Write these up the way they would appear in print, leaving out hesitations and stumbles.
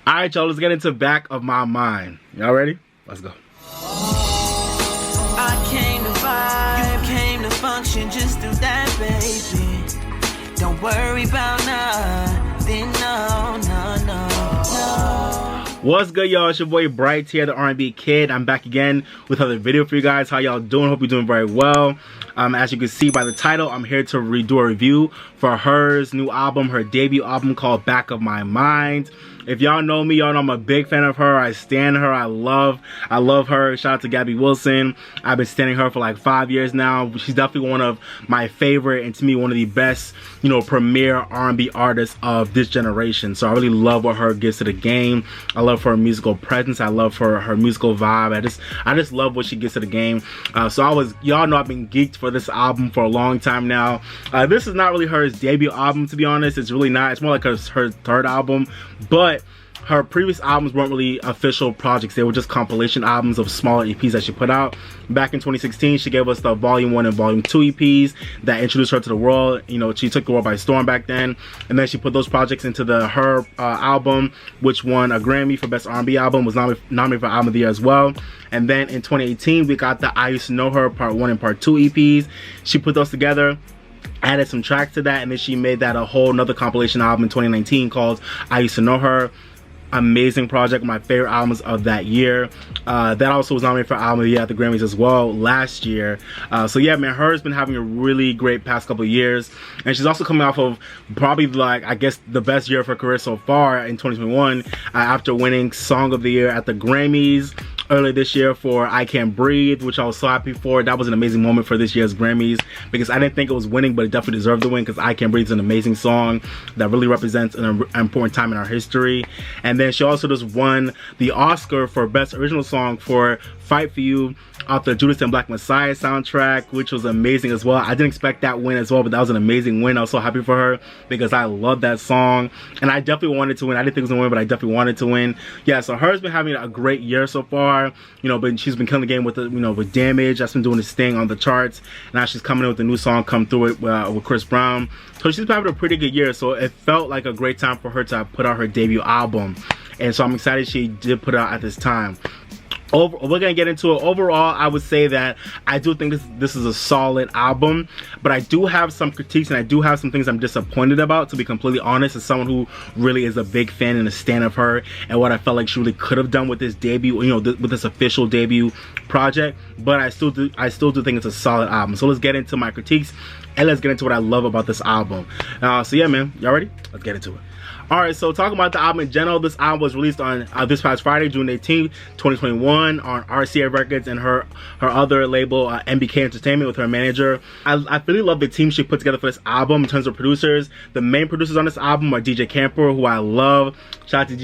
Alright, y'all, let's get into Back of My Mind. Y'all ready? Let's go. I came to vibe, you came to function, just do that, baby. Don't worry about nothing, no. What's good, y'all? It's your boy Bright here, the R&B Kid. I'm back again with another video for you guys. How y'all doing? Hope you're doing very well. As you can see by the title, I'm here to redo a review for H.E.R's new album, her debut album called Back of My Mind. If y'all know me, y'all know I'm a big fan of her. I stan her. I love her. Shout out to Gabby Wilson. I've been standing her for like 5 years now. She's definitely one of my favorite and to me one of the best, you know, premier R&B artists of this generation. So I really love what her gives to the game. I love her musical presence. I love her musical vibe. I just love what she gives to the game. Y'all know I've been geeked for this album for a long time now. This is not really her debut album, to be honest. It's really not. It's more like her third album, but her previous albums weren't really official projects. They were just compilation albums of smaller EPs that she put out. Back in 2016, she gave us the Volume 1 and Volume 2 EPs that introduced her to the world. You know, she took the world by storm back then. And then she put those projects into the H.E.R. album, which won a Grammy for Best R&B Album, was nominated for Album of the Year as well. And then in 2018, we got the I Used to Know Her Part 1 and Part 2 EPs. She put those together, added some tracks to that, and then she made that a whole nother compilation album in 2019 called I Used to Know Her. Amazing project, my favorite albums of that year. That also was nominated for Album of the Year at the Grammys as well last year. So yeah, man, H.E.R.'s been having a really great past couple of years, and she's also coming off of probably, like, I guess the best year of her career so far in 2021 after winning Song of the Year at the Grammys earlier this year for I Can't Breathe, which I was so happy for. That was an amazing moment for this year's Grammys because I didn't think it was winning, but it definitely deserved the win because I Can't Breathe is an amazing song that really represents an important time in our history. And then she also just won the Oscar for Best Original Song for Fight For You off the Judas and Black Messiah soundtrack, which was amazing as well. I didn't expect that win as well, but that was an amazing win. I was so happy for her because I love that song, and I definitely wanted to win. I didn't think it was gonna win, but I definitely wanted to win. Yeah, so H.E.R.'s been having a great year so far, you know, but she's been killing the game with, with Damage. That's been doing this thing on the charts. Now she's coming in with a new song, Come Through It, with Chris Brown. So she's been having a pretty good year, so it felt like a great time for her to put out her debut album, and so I'm excited she did put it out at this time. We're gonna get into it. Overall, I would say that I do think this is a solid album, but I do have some critiques and I do have some things I'm disappointed about, to be completely honest, as someone who really is a big fan and a stan of her and what I felt like she really could have done with this debut, with this official debut project. But I still do think it's a solid album. So let's get into my critiques and let's get into what I love about this album. So yeah, man, y'all ready? Let's get into it. Alright, so talking about the album in general, this album was released on this past Friday, June 18th, 2021 on H.E.R. Records and her other label, MBK Entertainment, with her manager. I really love the team she put together for this album in terms of producers. The main producers on this album are DJ Camper, who I love. Shout out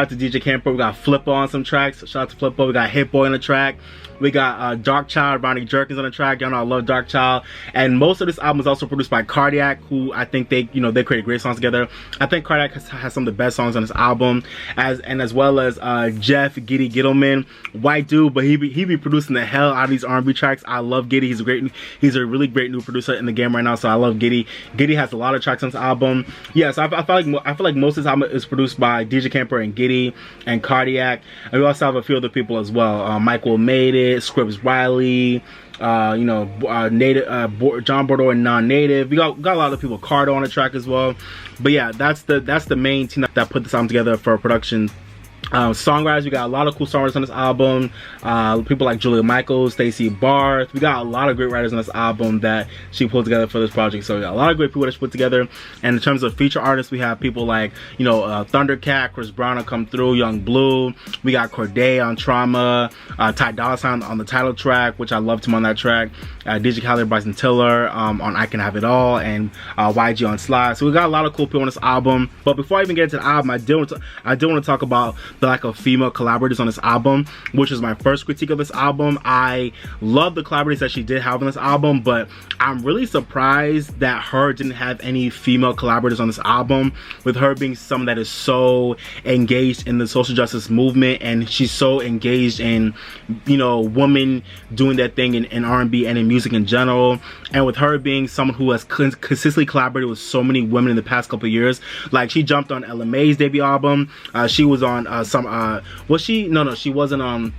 to DJ Camper. We got Flippo on some tracks. Shout out to Flippo. We got Hit Boy on the track. We got Dark Child, Ronnie Jerkins on the track. Y'all know I love Dark Child. And most of this album is also produced by Cardiac, who I think they created great songs together. I think Cardiac has some of the best songs on this album, as well as Jeff Giddy Gittleman, white dude, but he be producing the hell out of these R&B tracks. I love Giddy. He's a really great new producer in the game right now, so I love Giddy. Giddy has a lot of tracks on this album. Yeah, so I feel like most of this album is produced by DJ Camper and Giddy and Cardiac, and we also have a few other people as well. Michael Made It, Scripps Riley, native John Bordeaux and non-native. We got a lot of people, Cardo on the track as well. But yeah, that's the main team that put this album together for production. Songwriters, we got a lot of cool songwriters on this album. People like Julia Michaels, Stacey Barth. We got a lot of great writers on this album that she pulled together for this project. So yeah, a lot of great people that she put together. And in terms of feature artists, we have people like, Thundercat, Chris Brown will come through, Young Blue. We got Corday on Trauma, Ty Dolla $ign on the title track, which I loved him on that track. DJ Khaled, Bryson Tiller on I Can Have It All, and YG on Slide. So we got a lot of cool people on this album. But before I even get into the album, I did want to talk about the lack of female collaborators on this album, which is my first critique of this album. I love the collaborators that she did have on this album, but I'm really surprised that H.E.R didn't have any female collaborators on this album, with her being someone that is so engaged in the social justice movement, and she's so engaged in, you know, women doing that thing in R&B and in music in general. And with her being someone who has consistently collaborated with so many women in the past couple of years, like she jumped on Ella Mai's debut album, she was on was she? No, she wasn't.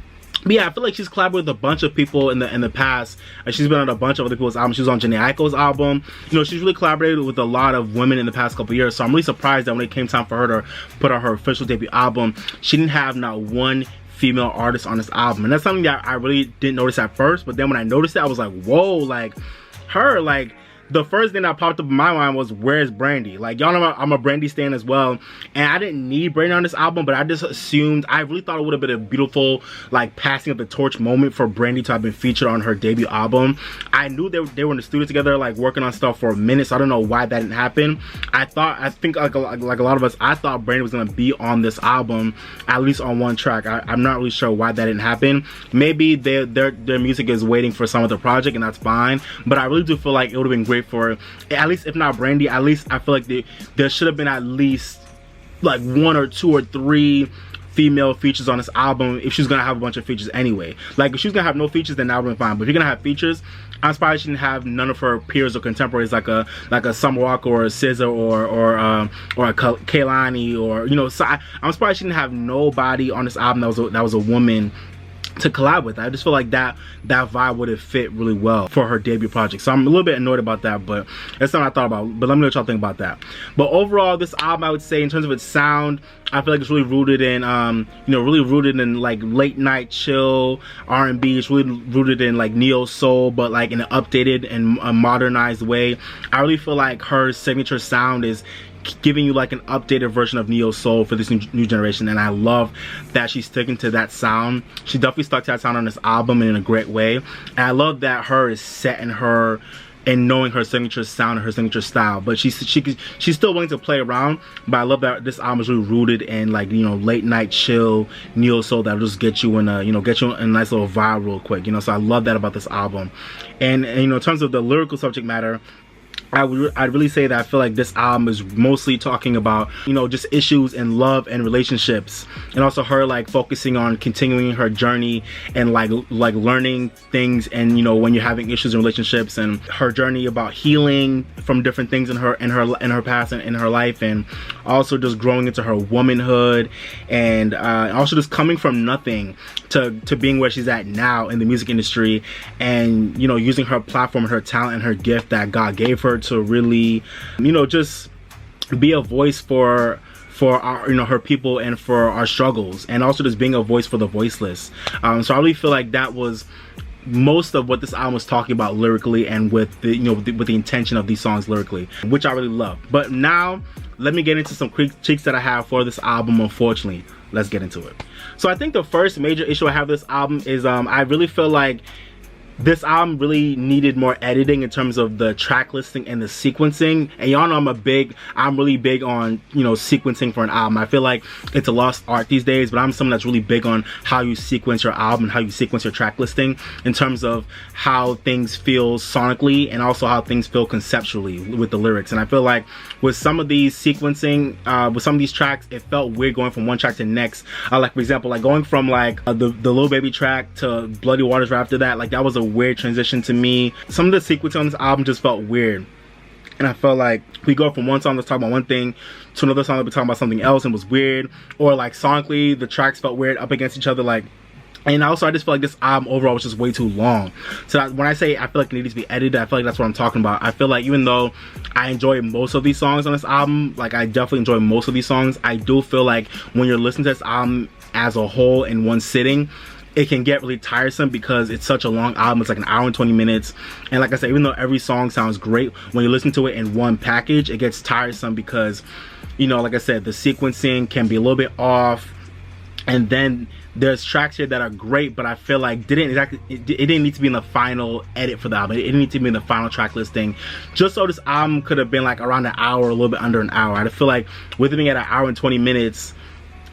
But yeah, I feel like she's collaborated with a bunch of people in the past. She's been on a bunch of other people's albums. She was on Jhené Aiko's album. You know, she's really collaborated with a lot of women in the past couple of years. So I'm really surprised that when it came time for her to put out her official debut album, she didn't have not one female artist on this album. And that's something that I really didn't notice at first. But then when I noticed it, I was like, whoa, like her, like, the first thing that popped up in my mind was, where's Brandy? Like, y'all know I'm a Brandy stan as well, and I didn't need Brandy on this album, but I just assumed, I really thought it would have been a beautiful, like, passing of the torch moment for Brandy to have been featured on her debut album. I knew they were in the studio together, like, working on stuff for a minute, so I don't know why that didn't happen. I think like a lot of us, I thought Brandy was gonna be on this album, at least on one track. I'm not really sure why that didn't happen. Maybe their music is waiting for some other project, and that's fine, but I really do feel like it would have been great for, at least if not Brandy, at least I feel like there should have been at least like 1 or 2 or 3 female features on this album, if she's gonna have a bunch of features anyway. Like, if she's gonna have no features, then that would be fine, but if you're gonna have features, I'm surprised she didn't have none of her peers or contemporaries, like a Summer Walker or a SZA or a Kehlani, or, you know, so I'm surprised she didn't have nobody on this album that was a woman to collab with. I just feel like that vibe would have fit really well for her debut project. So I'm a little bit annoyed about that, but that's not what I thought about. But let me know what y'all think about that. But overall, this album, I would say, in terms of its sound, I feel like it's really rooted in, you know, really rooted in like late night chill R&B. It's really rooted in like neo soul, but like in an updated and a modernized way. I really feel like her signature sound is giving you like an updated version of neo soul for this new generation, and I love that she's sticking to that sound. She definitely stuck to that sound on this album in a great way, and I love that H.E.R is set in her and knowing her signature sound and her signature style, but she's still willing to play around. But I love that this album is really rooted in, like, you know, late night chill neo soul that will just get you in a, you know, get you in a nice little vibe real quick, you know. So I love that about this album. And you know, in terms of the lyrical subject matter, I'd really say that I feel like this album is mostly talking about, you know, just issues in love and relationships, and also her like focusing on continuing her journey and like learning things, and, you know, when you're having issues in relationships, and her journey about healing from different things in her past and in her life, and also just growing into her womanhood, and also just coming from nothing to being where she's at now in the music industry, and, you know, using her platform and her talent and her gift that God gave her to really, you know, just be a voice for our, you know, her people and for our struggles, and also just being a voice for the voiceless. So I really feel like that was most of what this album was talking about lyrically, and with the, you know, with the intention of these songs lyrically, which I really love. But now let me get into some critiques that I have for this album. Unfortunately, let's get into it. So I think the first major issue I have with this album is I really feel like this album really needed more editing in terms of the track listing and the sequencing. And y'all know I'm really big on, you know, sequencing for an album. I feel like it's a lost art these days, but I'm someone that's really big on how you sequence your album and how you sequence your track listing in terms of how things feel sonically and also how things feel conceptually with the lyrics. And I feel like with some of these sequencing, with some of these tracks, it felt weird going from one track to the next. Like, for example, like going from like the Lil Baby track to Bloody Waters right after that, like that was a weird transition to me. Some of the sequencing on this album just felt weird, and I felt like we go from one song that's talking about one thing to another song that we're talking about something else, and was weird. Or like sonically the tracks felt weird up against each other, like. And also I just feel like this album overall was just way too long. So when I say I feel like it needs to be edited, I feel like that's what I'm talking about. I feel like even though I enjoy most of these songs on this album, like I definitely enjoy most of these songs, I do feel like when you're listening to this album as a whole in one sitting, it can get really tiresome because it's such a long album. It's like an hour and 20 minutes. And like I said, even though every song sounds great, when you listen to it in one package, it gets tiresome because, you know, like I said, the sequencing can be a little bit off. And then there's tracks here that are great, but I feel like it didn't need to be in the final edit for the album. It didn't need to be in the final track listing. Just so this album could have been like around an hour, a little bit under an hour. I feel like with it being at an hour and 20 minutes,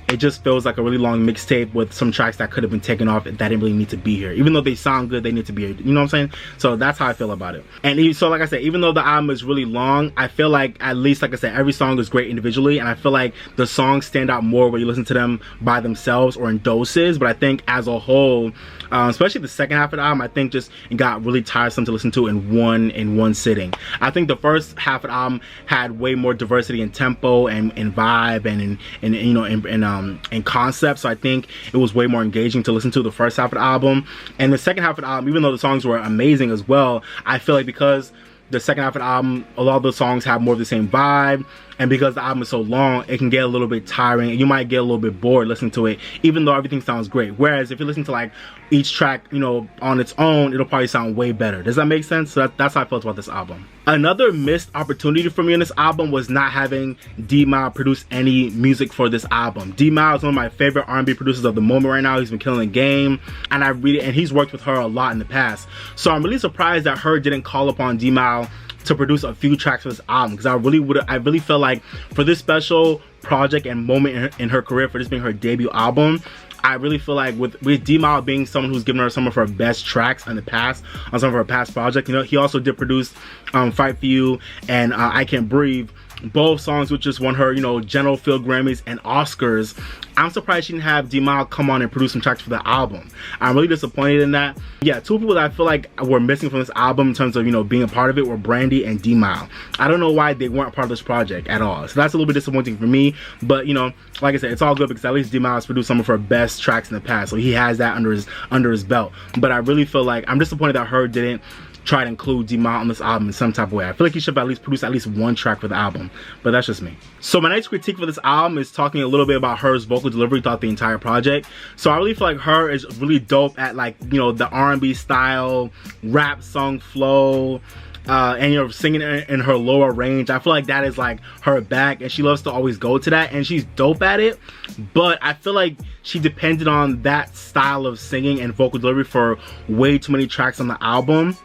it just feels like a really long mixtape with some tracks that could have been taken off that didn't really need to be here. Even though they sound good, they need to be here. You know what I'm saying? So that's how I feel about it. And so like I said, even though the album is really long, I feel like at least, like I said, every song is great individually, and I feel like the songs stand out more when you listen to them by themselves or in doses. But I think as a whole, especially the second half of the album, I think just it got really tiresome to listen to in one sitting. I think the first half of the album had way more diversity in tempo and vibe and you know in concept. So I think it was way more engaging to listen to the first half of the album. And the second half of the album, even though the songs were amazing as well, I feel like because the second half of the album, a lot of the songs have more of the same vibe, and because the album is so long, it can get a little bit tiring, and you might get a little bit bored listening to it, even though everything sounds great. Whereas if you listen to like each track, you know, on its own, it'll probably sound way better. Does that make sense? So that's how I felt about this album. Another missed opportunity for me in this album was not having D-Mile produce any music for this album. D-Mile is one of my favorite R&B producers of the moment right now. He's been killing the game, and he's worked with her a lot in the past. So I'm really surprised that H.E.R didn't call upon D-Mile to produce a few tracks for this album, because I really felt like for this special project and moment in her career, for this being her debut album, I really feel like with D-Mile being someone who's given her some of her best tracks in the past on some of her past projects, you know, he also did produce Fight For You and I Can't Breathe, both songs which just won her, you know, general field Grammys and Oscars. I'm surprised she didn't have D-Mile come on and produce some tracks for the album. I'm really disappointed in that. Yeah, two people that I feel like were missing from this album in terms of, you know, being a part of it were Brandy and D-Mile. I don't know why they weren't part of this project at all. So that's a little bit disappointing for me. But, you know, like I said, it's all good because at least D-Mile has produced some of her best tracks in the past. So he has that under his belt. But I really feel like I'm disappointed that H.E.R didn't try to include D-Mile on this album in some type of way. I feel like he should have at least produced at least one track for the album, but that's just me. So my next critique for this album is talking a little bit about H.E.R's vocal delivery throughout the entire project. So I really feel like H.E.R is really dope at, like, you know, the R&B style, rap song flow, and, you know, singing in her lower range. I feel like that is like her bag, and she loves to always go to that, and she's dope at it. But I feel like she depended on that style of singing and vocal delivery for way too many tracks on the album.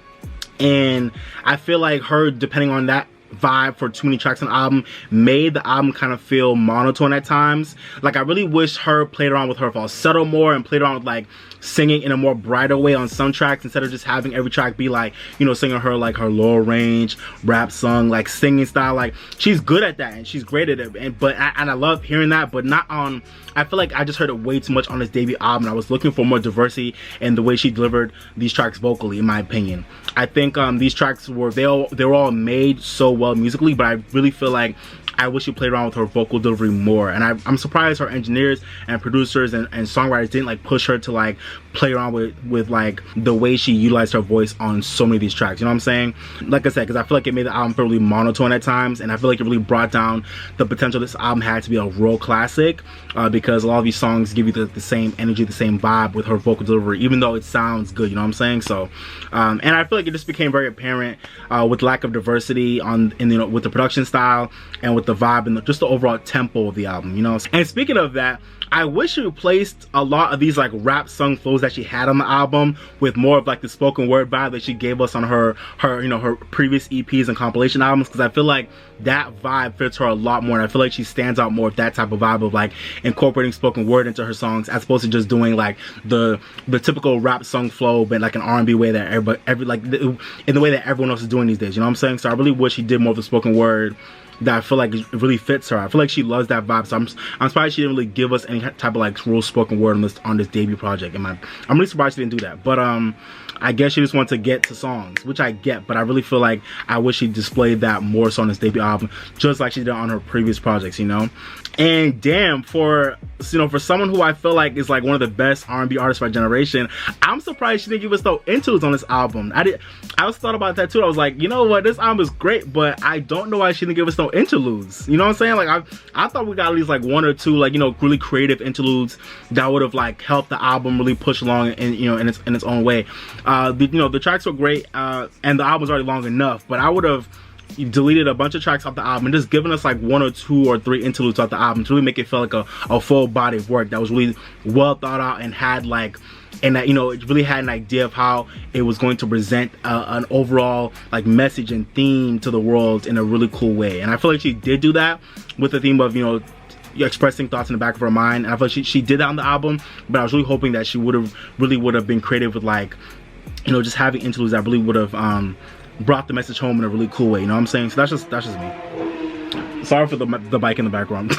And I feel like H.E.R depending on that vibe for too many tracks on the album made the album kind of feel monotone at times. Like, I really wish H.E.R played around with her falsetto more and played around with, like, singing in a more brighter way on some tracks instead of just having every track be like, you know, singing her like her lower range rap song, like singing style. Like, she's good at that and she's great at it, and I love hearing that, but not on. I feel like I just heard it way too much on this debut album. I was looking for more diversity in the way she delivered these tracks vocally, in my opinion. I think these tracks were they were all made so well musically, but I really feel like I wish she played around with her vocal delivery more. And I'm surprised her engineers and producers and songwriters didn't like push her to like play around with like the way she utilized her voice on so many of these tracks. You know what I'm saying? Like I said, because I feel like it made the album fairly monotone at times, and I feel like it really brought down the potential this album had to be a real classic, because a lot of these songs give you the same energy, the same vibe with her vocal delivery, even though it sounds good. You know what I'm saying? So, and I feel like it just became very apparent with lack of diversity with the production style and with the vibe and just the overall tempo of the album, you know. And speaking of that, I wish she replaced a lot of these like rap sung flows that she had on the album with more of like the spoken word vibe that she gave us on her you know, her previous EPs and compilation albums, because I feel like that vibe fits her a lot more, and I feel like she stands out more with that type of vibe of like incorporating spoken word into her songs as opposed to just doing like the typical rap song flow, but like an R&B way that in the way that everyone else is doing these days. You know what I'm saying? So I really wish she did more of the spoken word that I feel like it really fits her. I feel like she loves that vibe, so I'm surprised she didn't really give us any type of like real spoken word on this debut project. I'm really surprised she didn't do that, but I guess she just wanted to get to songs, which I get, but I really feel like I wish she displayed that more so on this debut album, just like she did on her previous projects, you know. And damn, for someone who I feel like is like one of the best R&B artists of our generation, I'm surprised she didn't give us no interludes on this album. I was thought about that too. I was like, you know what, this album is great, but I don't know why she didn't give us no interludes. You know what I'm saying? Like, I thought we got at least like one or two, like, you know, really creative interludes that would have like helped the album really push along in, you know, in its own way. You know, the tracks were great, and the album was already long enough, but I would have deleted a bunch of tracks off the album and just given us like one or two or three interludes off the album to really make it feel like a full body of work that was really well thought out and had like, and that, you know, it really had an idea of how it was going to present an overall like message and theme to the world in a really cool way. And I feel like she did do that with the theme of, you know, expressing thoughts in the back of her mind, and I feel like she did that on the album. But I was really hoping that she would have been creative with, like, you know, just having interludes that really would have brought the message home in a really cool way, you know what I'm saying? So that's just me. Sorry for the bike in the background.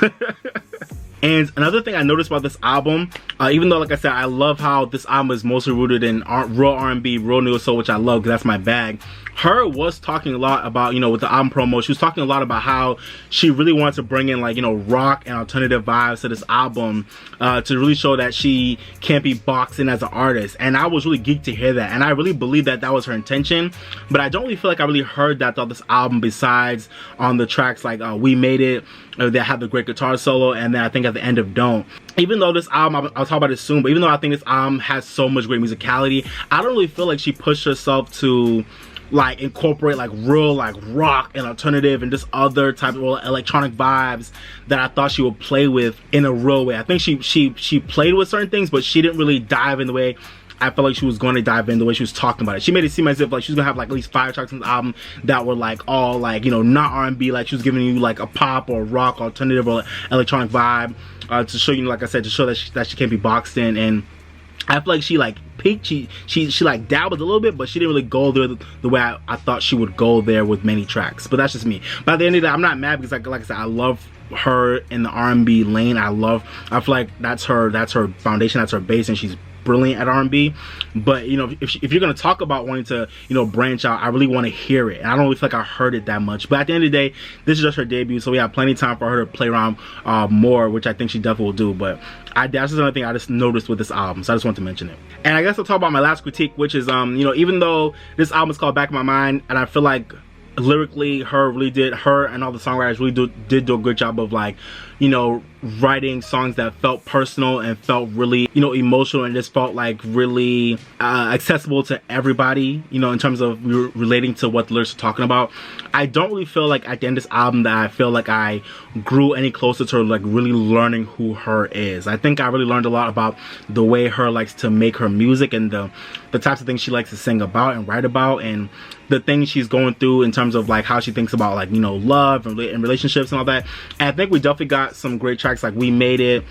And another thing I noticed about this album, even though, like I said, I love how this album is mostly rooted in real R&B, real neo soul, which I love because that's my bag. H.E.R was talking a lot about, you know, with the album promo, she was talking a lot about how she really wanted to bring in, like, you know, rock and alternative vibes to this album to really show that she can't be boxed in as an artist. And I was really geeked to hear that, and I really believe that that was her intention. But I don't really feel like I really heard that throughout this album, besides on the tracks like We Made It, that have the great guitar solo, and then I think at the end of Don't. Even though this album, I'll talk about it soon, but even though I think this album has so much great musicality, I don't really feel like she pushed herself to, like, incorporate, like, real, like, rock and alternative and just other type of electronic vibes that I thought she would play with in a real way. I think she played with certain things, but she didn't really dive in the way I felt like she was going to dive in, the way she was talking about it. She made it seem as if, like, she was gonna have, like, at least 5 tracks on the album that were, like, all, like, you know, not R&B, like she was giving you, like, a pop or rock, alternative or electronic vibe to show you, like I said, to show that she can't be boxed in. And I feel like she, like, peaked, she like dabbled a little bit, but she didn't really go there the way I thought she would go there with many tracks. But that's just me. But at the end of the day, I'm not mad because, like I said, I love her in the R&B lane. I feel like that's her foundation, that's her base, and she's brilliant at R&B. But, you know, if you're gonna talk about wanting to, you know, branch out, I really want to hear it, and I don't really feel like I heard it that much. But at the end of the day, this is just her debut, so we have plenty of time for her to play around more, which I think she definitely will do. But that's just another thing I just noticed with this album, so I just want to mention it. And I guess I'll talk about my last critique, which is, you know, even though this album is called Back in My Mind, and I feel like lyrically H.E.R and all the songwriters really did do a good job of, like, you know, writing songs that felt personal and felt really, you know, emotional, and just felt like really accessible to everybody, you know, in terms of relating to what the lyrics are talking about. I don't really feel like at the end of this album that I feel like I grew any closer to, like, really learning who H.E.R is. I think I really learned a lot about the way H.E.R likes to make her music, and the types of things she likes to sing about and write about, and the things she's going through in terms of, like, how she thinks about, like, you know, love and relationships and all that. And I think we definitely got some great tracks like We Made It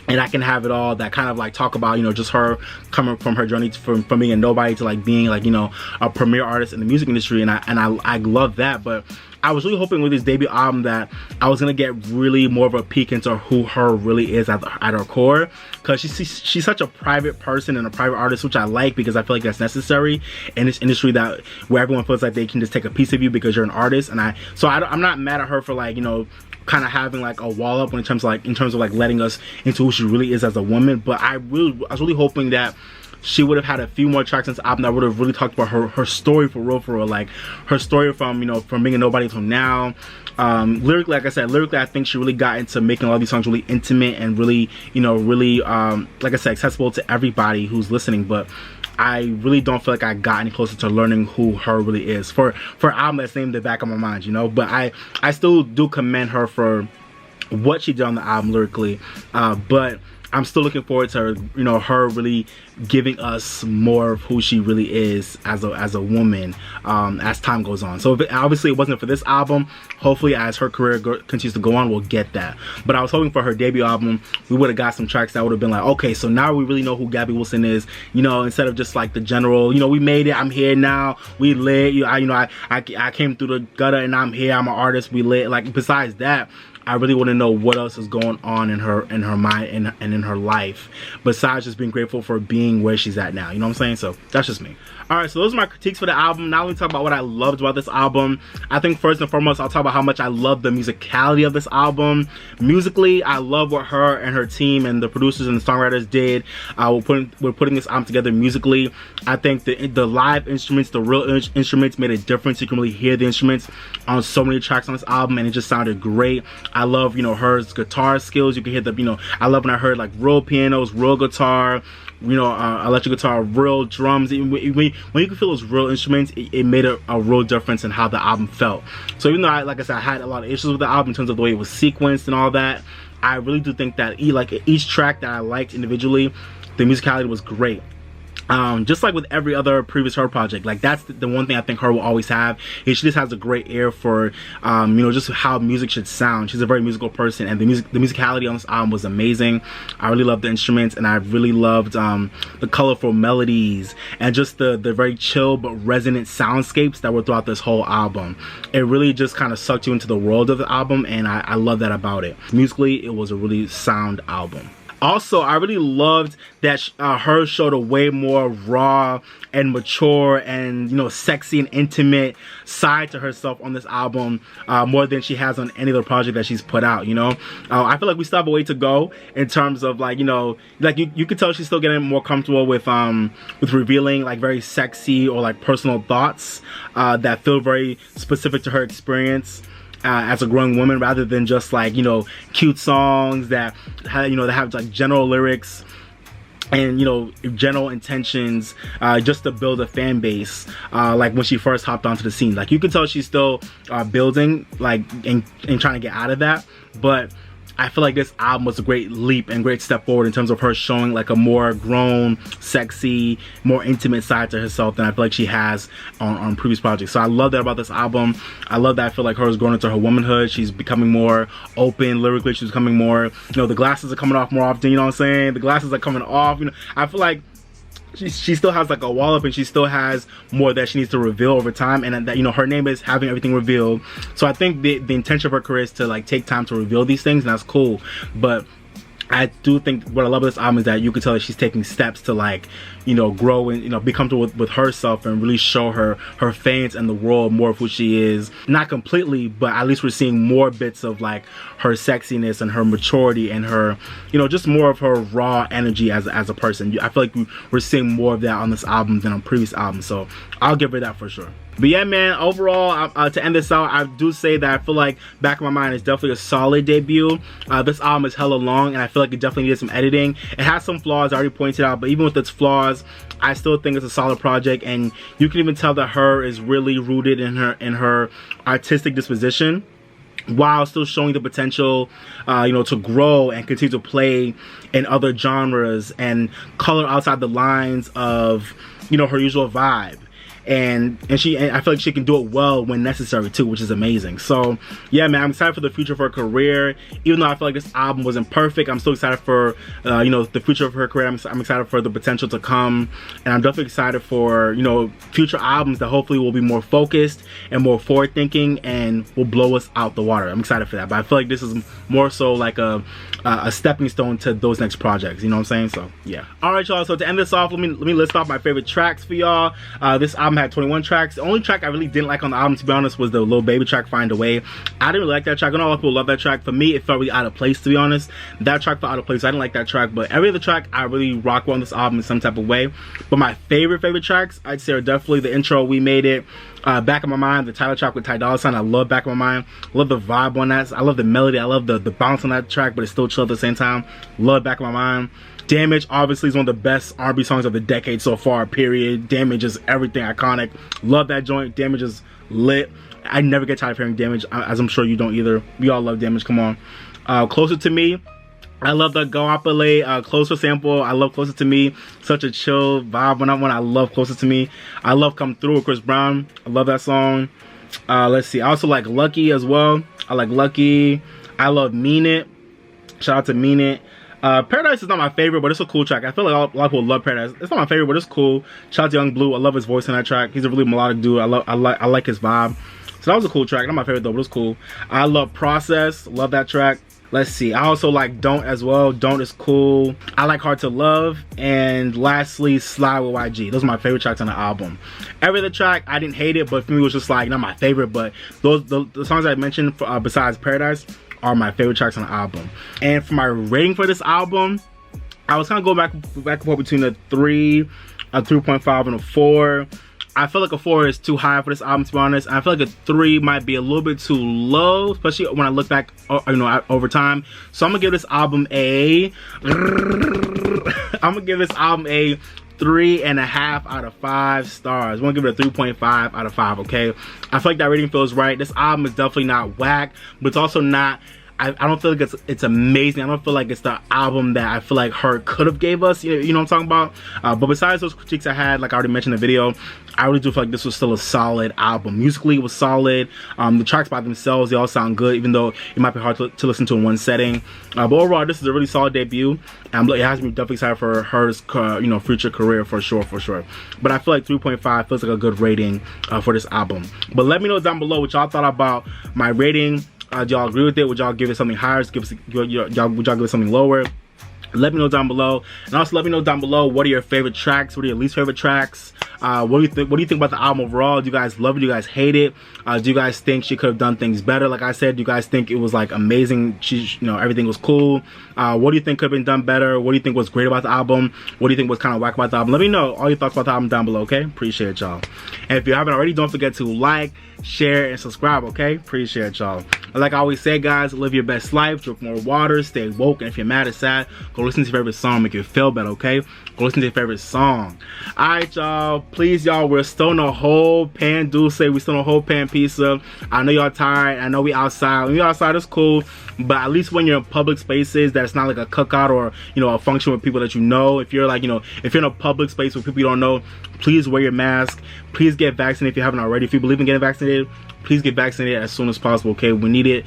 and I Can Have It All that kind of, like, talk about, you know, just her coming from her journey from being a nobody to, like, being, like, you know, a premier artist in the music industry. And I love that. But I was really hoping with this debut album that I was gonna get really more of a peek into who H.E.R really is at her core, because she's such a private person and a private artist, which I like, because I feel like that's necessary in this industry where everyone feels like they can just take a piece of you because you're an artist. And I'm not mad at her for, like, you know, kind of having, like, a wall up in terms of like letting us into who she really is as a woman. But I was really hoping that she would have had a few more tracks in this album that would have really talked about her story for real, like her story from, you know, from being a nobody till now. Lyrically, like I said, I think she really got into making a lot of these songs really intimate and really, you know, really, like I said, accessible to everybody who's listening. But I really don't feel like I got any closer to learning who H.E.R really is for an album that's named The Back of My Mind, you know. But I still do commend her for what she did on the album lyrically, but I'm still looking forward to her, you know, her really giving us more of who she really is as a woman as time goes on. So obviously it wasn't for this album. Hopefully as her career continues to go on, we'll get that. But I was hoping for her debut album, we would have got some tracks that would have been like, okay, so now we really know who Gabby Wilson is, you know, instead of just like the general, you know, we made it, I'm here now, we lit, I came through the gutter and I'm here, I'm an artist, we lit. Like, besides that, I really want to know what else is going on in her mind and in her life, besides just being grateful for being where she's at now. You know what I'm saying? So that's just me. Alright, so those are my critiques for the album. Now let me talk about what I loved about this album. I think first and foremost, I'll talk about how much I love the musicality of this album. Musically, I love what H.E.R and her team and the producers and the songwriters did. We're putting this album together musically. I think the live instruments, the real instruments, made a difference. You can really hear the instruments on so many tracks on this album, and it just sounded great. I love, you know, H.E.R's guitar skills. You can hear the, you know, I love when I heard like real pianos, real guitar, you know, electric guitar, real drums. When you can feel those real instruments, it made a real difference in how the album felt. So even though like I said, I had a lot of issues with the album in terms of the way it was sequenced and all that, I really do think that each track that I liked individually, the musicality was great. just like with every other previous H.E.R project, like that's the one thing I think H.E.R will always have, is she just has a great ear for you know, just how music should sound. She's a very musical person, and the musicality on this album was amazing. I really loved the instruments, and I really loved the colorful melodies and just the very chill but resonant soundscapes that were throughout this whole album. It really just kind of sucked you into the world of the album, and I love that about it. Musically, it was a really sound album. Also, I really loved that H.E.R showed a way more raw and mature and, you know, sexy and intimate side to herself on this album, more than she has on any other project that she's put out, you know. I feel like we still have a way to go in terms of, like, you know, like you could tell she's still getting more comfortable with revealing like very sexy or like personal thoughts that feel very specific to her experience as a growing woman, rather than just like, you know, cute songs that have, you know, that have like general lyrics and, you know, general intentions, just to build a fan base, like when she first hopped onto the scene. Like you can tell she's still building, like, and trying to get out of that, but I feel like this album was a great leap and great step forward in terms of her showing like a more grown, sexy, more intimate side to herself than I feel like she has on previous projects. So I love that about this album. I love that I feel like H.E.R is growing into her womanhood. She's becoming more open lyrically. She's becoming more, you know, the glasses are coming off more often, you know what I'm saying? The glasses are coming off, you know. I feel like she still has like a wall up, and she still has more that she needs to reveal over time, and that, you know, her name is having everything revealed. So I think the intention of her career is to like take time to reveal these things, and that's cool. But I do think what I love about this album is that you can tell that she's taking steps to, like, you know, grow and, you know, be comfortable with herself and really show her fans and the world more of who she is. Not completely, but at least we're seeing more bits of like her sexiness and her maturity and her, you know, just more of her raw energy as a person. I feel like we're seeing more of that on this album than on previous albums, so I'll give her that for sure. But yeah, man, overall, to end this out, I do say that I feel like Back of My Mind is definitely a solid debut. This album is hella long, and I feel like it definitely needed some editing. It has some flaws, I already pointed out, but even with its flaws, I still think it's a solid project, and you can even tell that H.E.R is really rooted in her artistic disposition, while still showing the potential, you know, to grow and continue to play in other genres and color outside the lines of, you know, her usual vibe. And I feel like she can do it well when necessary too, which is amazing. So yeah, man, I'm excited for the future of her career. Even though I feel like this album wasn't perfect, I'm still excited for you know, the future of her career. I'm excited for the potential to come, and I'm definitely excited for, you know, future albums that hopefully will be more focused and more forward thinking and will blow us out the water. I'm excited for that, but I feel like this is more so like a stepping stone to those next projects, you know what I'm saying? So yeah. All right, y'all, so to end this off, let me list off my favorite tracks for y'all. This album had 21 tracks. The only track I really didn't like on the album, to be honest, was the Lil Baby track, Find a Way. I didn't really like that track. I know a lot of people love that track. For me, it felt really out of place, to be honest. That track felt out of place. I didn't like that track, but every other track I really rock on this album in some type of way. But my favorite tracks, I'd say, are definitely the intro, We Made It, Back of My Mind, the title track with Ty Dolla $ign. I love Back of My Mind. I love the vibe on that. I love the melody. I love the bounce on that track, but it's still chill at the same time. Love Back of My Mind. Damage obviously is one of the best R&B songs of the decade so far, period. Damage is everything iconic. Love that joint. Damage is lit. I never get tired of hearing Damage, as I'm sure you don't either. We all love Damage, come on. Closer to Me. I love the Goapele Closer sample. I love Closer to Me. Such a chill vibe when I love Closer to Me. I love Come Through with Chris Brown. I love that song. Let's see. I also like Lucky as well. I like Lucky. I love Mean It. Shout out to Mean It. Paradise is not my favorite, but it's a cool track. I feel like a lot of people love Paradise. It's not my favorite, but it's cool. Shout out to Young Blue. I love his voice in that track. He's a really melodic dude. I like his vibe. So that was a cool track. Not my favorite though, but it's cool. I love Process. Love that track. Let's see. I also like Don't as well. Don't is cool. I like Hard to Love. And lastly, Slide with YG. Those are my favorite tracks on the album. Every other track, I didn't hate it, but for me it was just like not my favorite. But the songs I mentioned besides Paradise are my favorite tracks on the album. And for my rating for this album, I was kind of going back and forth between a 3, a 3.5, and a 4. I feel like a 4 is too high for this album, to be honest. I feel like a 3 might be a little bit too low, especially when I look back, you know, over time. So I'm gonna give this album a 3.5 out of 5 stars. I'm gonna give it a 3.5 out of 5, okay? I feel like that rating feels right. This album is definitely not whack, but it's also not I don't feel like it's amazing. I don't feel like it's the album that I feel like H.E.R could have gave us. You know what I'm talking about? But besides those critiques I had, like I already mentioned in the video, I really do feel like this was still a solid album. Musically, it was solid. The tracks by themselves, they all sound good, even though it might be hard to listen to in one setting. But overall, this is a really solid debut. It has me definitely excited for H.E.R's future career for sure. But I feel like 3.5 feels like a good rating for this album. But let me know down below what y'all thought about my rating. Do y'all agree with it? Would y'all give it something higher? Would y'all give it something lower? Let me know down below, and also let me know down below what are your favorite tracks, what are your least favorite tracks. What do you think about the album overall? Do you guys love it? Do you guys hate it? Do you guys think she could have done things better? Like I said, do you guys think it was like amazing? Everything was cool. What do you think could have been done better? What do you think was great about the album? What do you think was kind of whack about the album? Let me know all your thoughts about the album down below, okay? Appreciate y'all. And if you haven't already, don't forget to like, share, and subscribe, okay? Appreciate y'all. Like I always say, guys, live your best life, drink more water, stay woke, and if you're mad or sad, go listen to your favorite song, make you feel better, okay? Go listen to your favorite song. Alright, y'all. Please, y'all, we're still in a whole pan dulce. We still in a whole pan pizza. I know y'all tired. I know we outside. When we outside, it's cool. But at least when you're in public spaces, that it's not like a cookout or, a function with people that you know. If you're like, if you're in a public space with people you don't know, please wear your mask. Please get vaccinated if you haven't already. If you believe in getting vaccinated, please get vaccinated as soon as possible, okay? We need it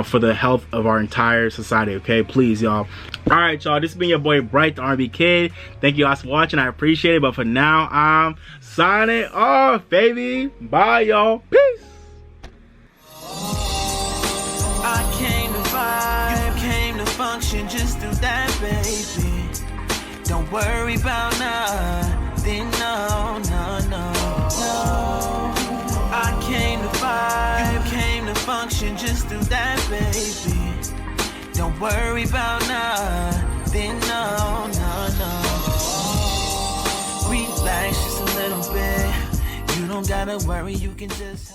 for the health of our entire society, okay? Please, y'all. All right, y'all. This has been your boy Bright, the R&B Kid. Thank you guys for watching. I appreciate it. But for now, I'm signing off, baby. Bye, y'all. Peace. I came to vibe, you came to function, just do that, baby. Don't worry about nothing, no. I came to vibe, you came to function, just do that, baby. Don't worry about nothing, no. Relax just a little bit. You don't gotta worry, you can just